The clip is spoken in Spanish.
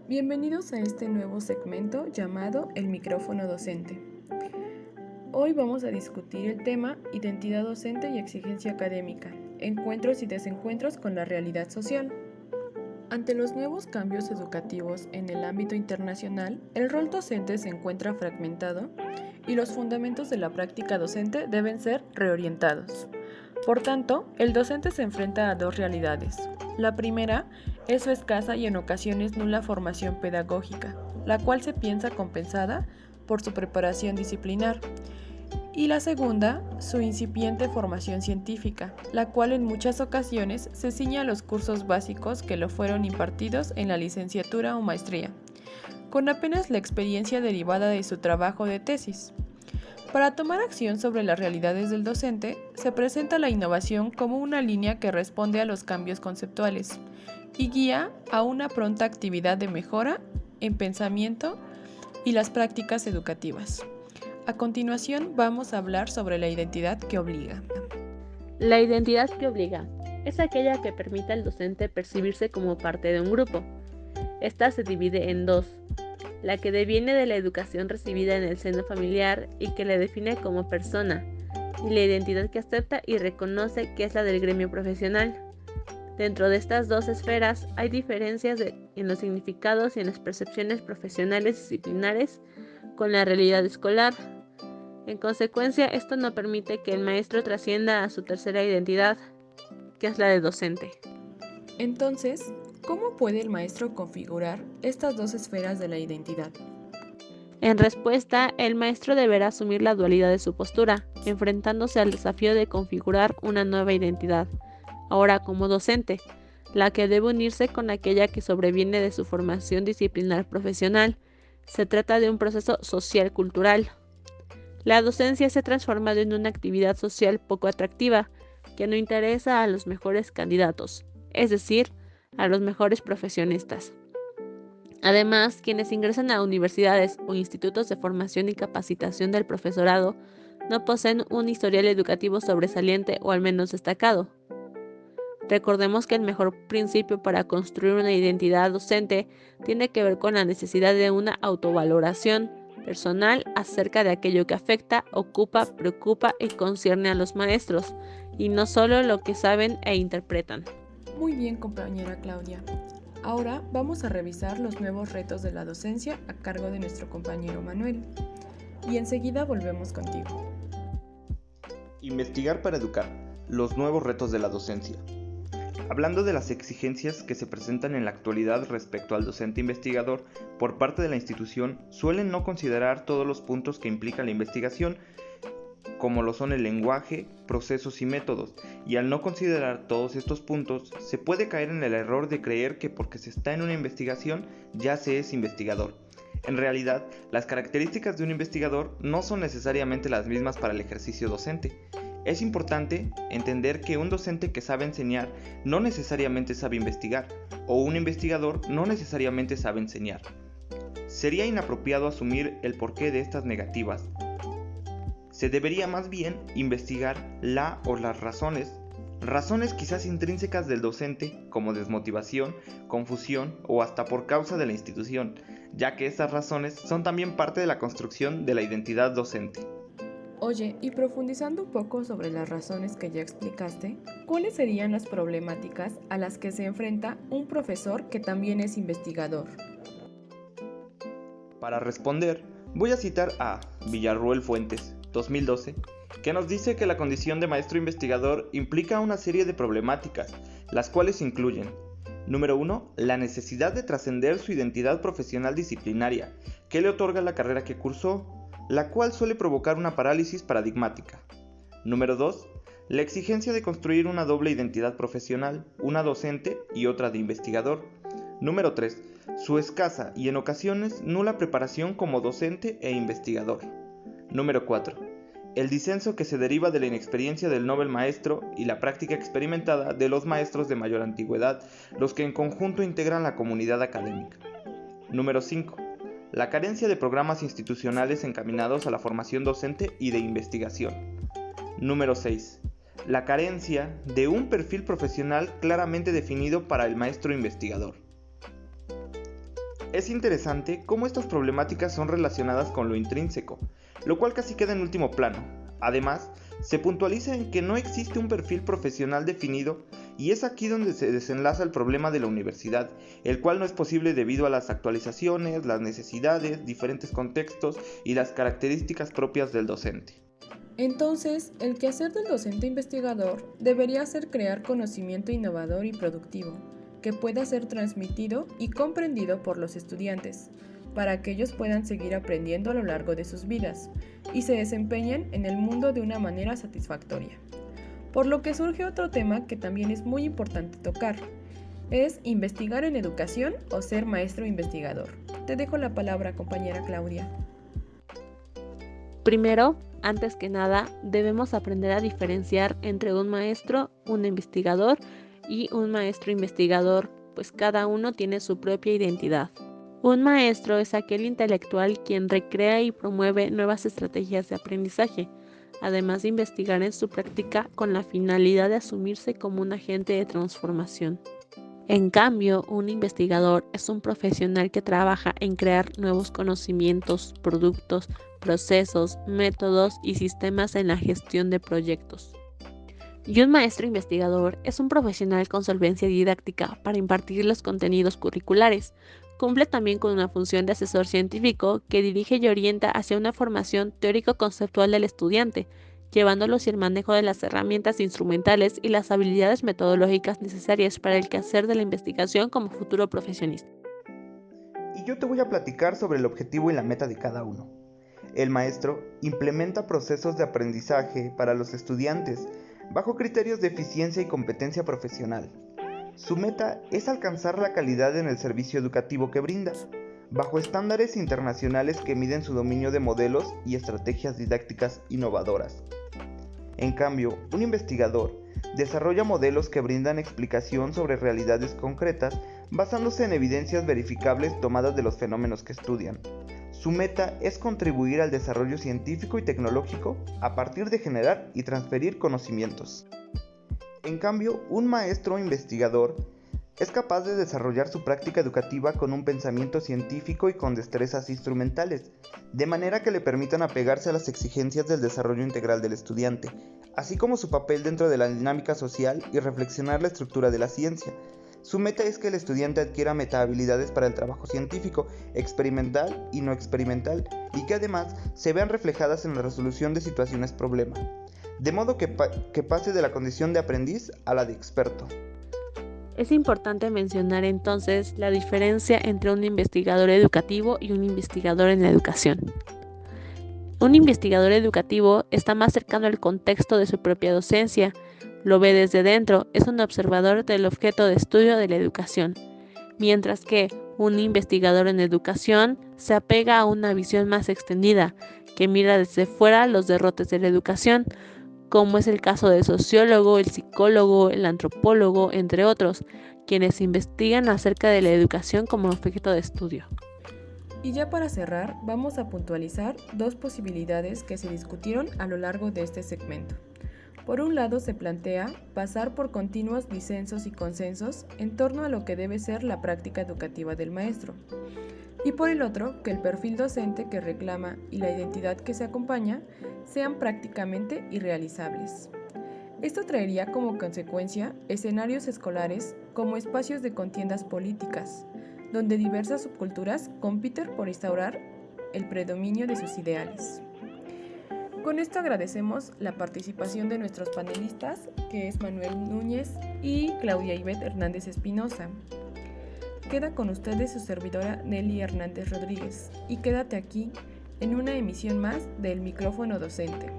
Bienvenidos a este nuevo segmento llamado El micrófono docente. Hoy vamos a discutir el tema Identidad docente y exigencia académica, encuentros y desencuentros con la realidad social. Ante los nuevos cambios educativos en el ámbito internacional, el rol docente se encuentra fragmentado y los fundamentos de la práctica docente deben ser reorientados. Por tanto, el docente se enfrenta a dos realidades. La primera es su escasa y en ocasiones nula formación pedagógica, la cual se piensa compensada por su preparación disciplinar. Y la segunda, su incipiente formación científica, la cual en muchas ocasiones se ciñe a los cursos básicos que le fueron impartidos en la licenciatura o maestría, con apenas la experiencia derivada de su trabajo de tesis. Para tomar acción sobre las realidades del docente, se presenta la innovación como una línea que responde a los cambios conceptuales y guía a una pronta actividad de mejora en pensamiento y las prácticas educativas. A continuación vamos a hablar sobre la identidad que obliga. La identidad que obliga es aquella que permite al docente percibirse como parte de un grupo. Esta se divide en dos: la que deviene de la educación recibida en el seno familiar y que le define como persona, y la identidad que acepta y reconoce que es la del gremio profesional. Dentro de estas dos esferas hay diferencias en los significados y en las percepciones profesionales y disciplinares con la realidad escolar. En consecuencia, esto no permite que el maestro trascienda a su tercera identidad, que es la de docente. Entonces, ¿cómo puede el maestro configurar estas dos esferas de la identidad? En respuesta, el maestro deberá asumir la dualidad de su postura, enfrentándose al desafío de configurar una nueva identidad, ahora como docente, la que debe unirse con aquella que sobreviene de su formación disciplinar profesional. Se trata de un proceso social-cultural. La docencia se ha transformado en una actividad social poco atractiva, que no interesa a los mejores candidatos, es decir, a los mejores profesionistas. Además, quienes ingresan a universidades o institutos de formación y capacitación del profesorado no poseen un historial educativo sobresaliente o al menos destacado. Recordemos que el mejor principio para construir una identidad docente tiene que ver con la necesidad de una autovaloración personal acerca de aquello que afecta, ocupa, preocupa y concierne a los maestros, y no solo lo que saben e interpretan. Muy bien, compañera Claudia. Ahora vamos a revisar los nuevos retos de la docencia a cargo de nuestro compañero Manuel. Y enseguida volvemos contigo. Investigar para educar. Los nuevos retos de la docencia. Hablando de las exigencias que se presentan en la actualidad respecto al docente investigador, por parte de la institución suelen no considerar todos los puntos que implica la investigación, como lo son el lenguaje, procesos y métodos, y al no considerar todos estos puntos, se puede caer en el error de creer que porque se está en una investigación ya se es investigador. En realidad, las características de un investigador no son necesariamente las mismas para el ejercicio docente. Es importante entender que un docente que sabe enseñar no necesariamente sabe investigar, o un investigador no necesariamente sabe enseñar. Sería inapropiado asumir el porqué de estas negativas. Se debería más bien investigar la o las razones quizás intrínsecas del docente, como desmotivación, confusión o hasta por causa de la institución, ya que estas razones son también parte de la construcción de la identidad docente. Oye, y profundizando un poco sobre las razones que ya explicaste, ¿cuáles serían las problemáticas a las que se enfrenta un profesor que también es investigador? Para responder, voy a citar a Villarruel Fuentes, 2012, que nos dice que la condición de maestro investigador implica una serie de problemáticas, las cuales incluyen: número 1, la necesidad de trascender su identidad profesional disciplinaria, que le otorga la carrera que cursó, la cual suele provocar una parálisis paradigmática. Número 2, la exigencia de construir una doble identidad profesional, una docente y otra de investigador. Número 3, su escasa y en ocasiones nula preparación como docente e investigador. Número 4, el disenso que se deriva de la inexperiencia del novel maestro y la práctica experimentada de los maestros de mayor antigüedad, los que en conjunto integran la comunidad académica. Número 5, la carencia de programas institucionales encaminados a la formación docente y de investigación. Número 6, la carencia de un perfil profesional claramente definido para el maestro investigador. es interesante cómo estas problemáticas son relacionadas con lo intrínseco, lo cual casi queda en último plano. Además, se puntualiza en que no existe un perfil profesional definido y es aquí donde se desenlaza el problema de la universidad, el cual no es posible debido a las actualizaciones, las necesidades, diferentes contextos y las características propias del docente. Entonces, el quehacer del docente investigador debería ser crear conocimiento innovador y productivo, que pueda ser transmitido y comprendido por los estudiantes, para que ellos puedan seguir aprendiendo a lo largo de sus vidas y se desempeñen en el mundo de una manera satisfactoria. Por lo que surge otro tema que también es muy importante tocar, es investigar en educación o ser maestro investigador. Te dejo la palabra, compañera Claudia. Primero, antes que nada, debemos aprender a diferenciar entre un maestro, un investigador y un maestro investigador, pues cada uno tiene su propia identidad. Un maestro es aquel intelectual quien recrea y promueve nuevas estrategias de aprendizaje, además de investigar en su práctica con la finalidad de asumirse como un agente de transformación. En cambio, un investigador es un profesional que trabaja en crear nuevos conocimientos, productos, procesos, métodos y sistemas en la gestión de proyectos. Y un maestro investigador es un profesional con solvencia didáctica para impartir los contenidos curriculares. Cumple también con una función de asesor científico que dirige y orienta hacia una formación teórico-conceptual del estudiante, llevándolos hacia el manejo de las herramientas instrumentales y las habilidades metodológicas necesarias para el quehacer de la investigación como futuro profesionista. Y yo te voy a platicar sobre el objetivo y la meta de cada uno. El maestro implementa procesos de aprendizaje para los estudiantes bajo criterios de eficiencia y competencia profesional. Su meta es alcanzar la calidad en el servicio educativo que brinda, bajo estándares internacionales que miden su dominio de modelos y estrategias didácticas innovadoras. En cambio, un investigador desarrolla modelos que brindan explicación sobre realidades concretas basándose en evidencias verificables tomadas de los fenómenos que estudian. Su meta es contribuir al desarrollo científico y tecnológico a partir de generar y transferir conocimientos. En cambio, un maestro investigador es capaz de desarrollar su práctica educativa con un pensamiento científico y con destrezas instrumentales, de manera que le permitan apegarse a las exigencias del desarrollo integral del estudiante, así como su papel dentro de la dinámica social y reflexionar la estructura de la ciencia. Su meta es que el estudiante adquiera metahabilidades para el trabajo científico, experimental y no experimental, y que además se vean reflejadas en la resolución de situaciones problema, de modo que pase de la condición de aprendiz a la de experto. Es importante mencionar entonces la diferencia entre un investigador educativo y un investigador en la educación. Un investigador educativo está más cercano al contexto de su propia docencia, lo ve desde dentro, es un observador del objeto de estudio de la educación, mientras que un investigador en educación se apega a una visión más extendida, que mira desde fuera los derrotes de la educación, como es el caso del sociólogo, el psicólogo, el antropólogo, entre otros, quienes investigan acerca de la educación como objeto de estudio. Y ya para cerrar, vamos a puntualizar dos posibilidades que se discutieron a lo largo de este segmento. Por un lado, se plantea pasar por continuos disensos y consensos en torno a lo que debe ser la práctica educativa del maestro. Y por el otro, que el perfil docente que reclama y la identidad que se acompaña sean prácticamente irrealizables. Esto traería como consecuencia escenarios escolares como espacios de contiendas políticas, donde diversas subculturas compiten por instaurar el predominio de sus ideales. Con esto agradecemos la participación de nuestros panelistas, que es Manuel Núñez y Claudia Ivette Hernández Espinosa. Queda con ustedes su servidora Nelly Hernández Rodríguez y quédate aquí en una emisión más del Micrófono Docente.